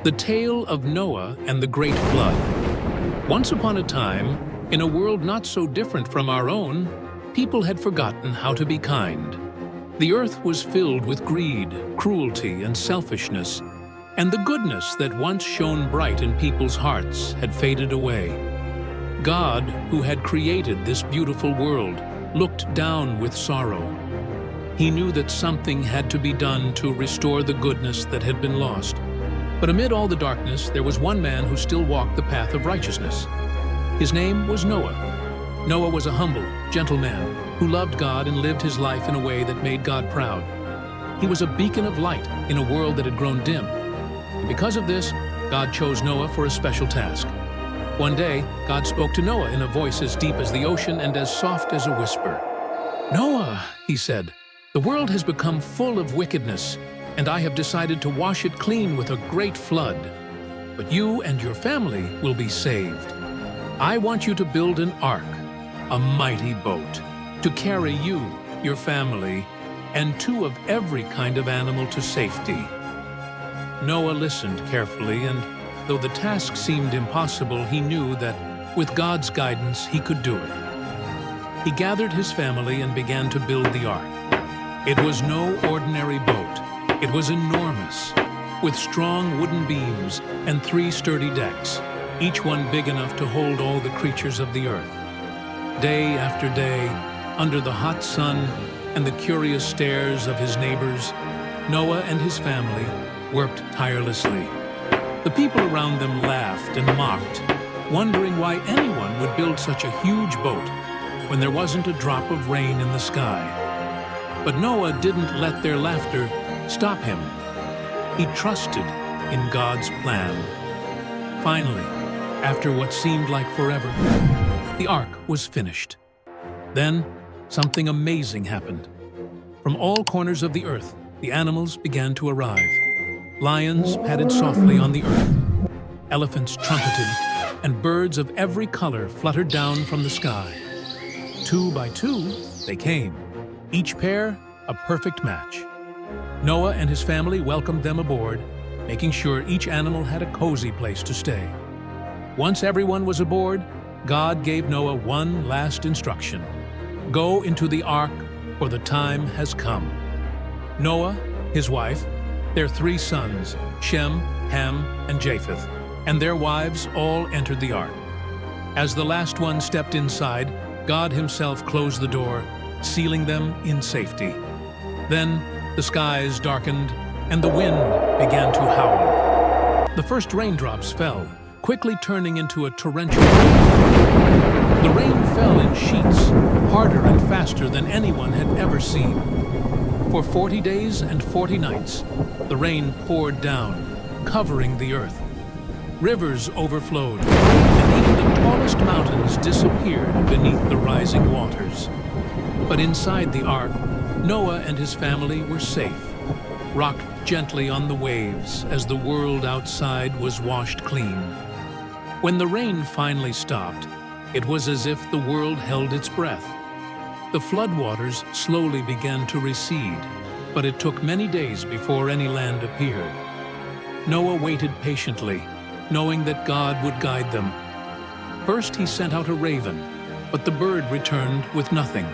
The tale of Noah and the Great Flood. Once upon a time, in a world not so different from our own, people had forgotten how to be kind. The earth was filled with greed, cruelty, and selfishness, and the goodness that once shone bright in people's hearts had faded away. God, who had created this beautiful world, looked down with sorrow. He knew that something had to be done to restore the goodness that had been lost. But amid all the darkness, there was one man who still walked the path of righteousness. His name was Noah. Noah was a humble, gentle man who loved God and lived his life in a way that made God proud. He was a beacon of light in a world that had grown dim. And because of this, God chose Noah for a special task. One day, God spoke to Noah in a voice as deep as the ocean and as soft as a whisper. "Noah," he said, "the world has become full of wickedness, and I have decided to wash it clean with a great flood. But you and your family will be saved. I want you to build an ark, a mighty boat, to carry you, your family, and two of every kind of animal to safety." Noah listened carefully, and though the task seemed impossible, he knew that with God's guidance he could do it. He gathered his family and began to build the ark. It was no ordinary boat. It was enormous, with strong wooden beams and 3 sturdy decks, each one big enough to hold all the creatures of the earth. Day after day, under the hot sun and the curious stares of his neighbors, Noah and his family worked tirelessly. The people around them laughed and mocked, wondering why anyone would build such a huge boat when there wasn't a drop of rain in the sky. But Noah didn't let their laughter stop him. He trusted in God's plan. Finally, after what seemed like forever, the ark was finished. Then, something amazing happened. From all corners of the earth, the animals began to arrive. Lions padded softly on the earth. Elephants trumpeted, and birds of every color fluttered down from the sky. 2 by 2, they came, each pair a perfect match. Noah and his family welcomed them aboard, making sure each animal had a cozy place to stay. Once everyone was aboard, God gave Noah one last instruction. "Go into the ark, for the time has come." Noah, his wife, their 3 sons, Shem, Ham, and Japheth, and their wives all entered the ark. As the last one stepped inside, God himself closed the door, sealing them in safety. Then the skies darkened, and the wind began to howl. The first raindrops fell, quickly turning into a torrential rain. The rain fell in sheets, harder and faster than anyone had ever seen. For 40 days and 40 nights, the rain poured down, covering the earth. Rivers overflowed, and even the tallest mountains disappeared beneath the rising waters. But inside the ark, Noah and his family were safe, rocked gently on the waves as the world outside was washed clean. When the rain finally stopped, it was as if the world held its breath. The floodwaters slowly began to recede, but it took many days before any land appeared. Noah waited patiently, knowing that God would guide them. First he sent out a raven, but the bird returned with nothing.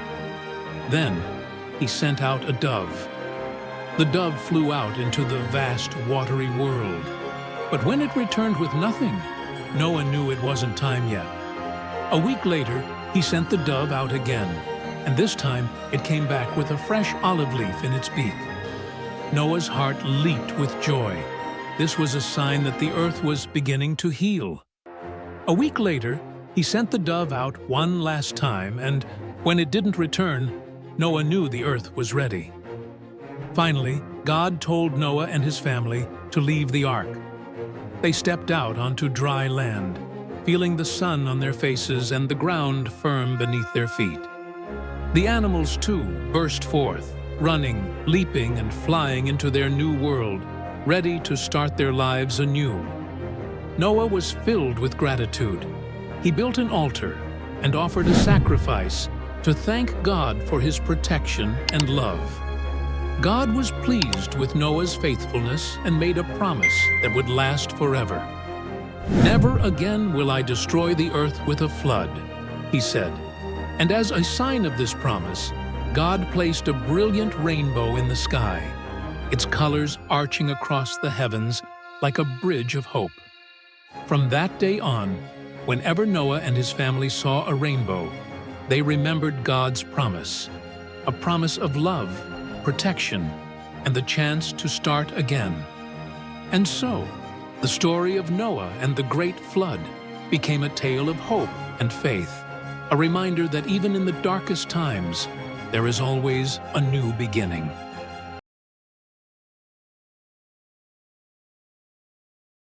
Then he sent out a dove. The dove flew out into the vast, watery world. But when it returned with nothing, Noah knew it wasn't time yet. A week later, he sent the dove out again, and this time it came back with a fresh olive leaf in its beak. Noah's heart leaped with joy. This was a sign that the earth was beginning to heal. A week later, he sent the dove out one last time, and when it didn't return, Noah knew the earth was ready. Finally, God told Noah and his family to leave the ark. They stepped out onto dry land, feeling the sun on their faces and the ground firm beneath their feet. The animals, too, burst forth, running, leaping, and flying into their new world, ready to start their lives anew. Noah was filled with gratitude. He built an altar and offered a sacrifice to thank God for his protection and love. God was pleased with Noah's faithfulness and made a promise that would last forever. "Never again will I destroy the earth with a flood," he said. And as a sign of this promise, God placed a brilliant rainbow in the sky, its colors arching across the heavens like a bridge of hope. From that day on, whenever Noah and his family saw a rainbow, they remembered God's promise, a promise of love, protection, and the chance to start again. And so, the story of Noah and the great flood became a tale of hope and faith, a reminder that even in the darkest times, there is always a new beginning.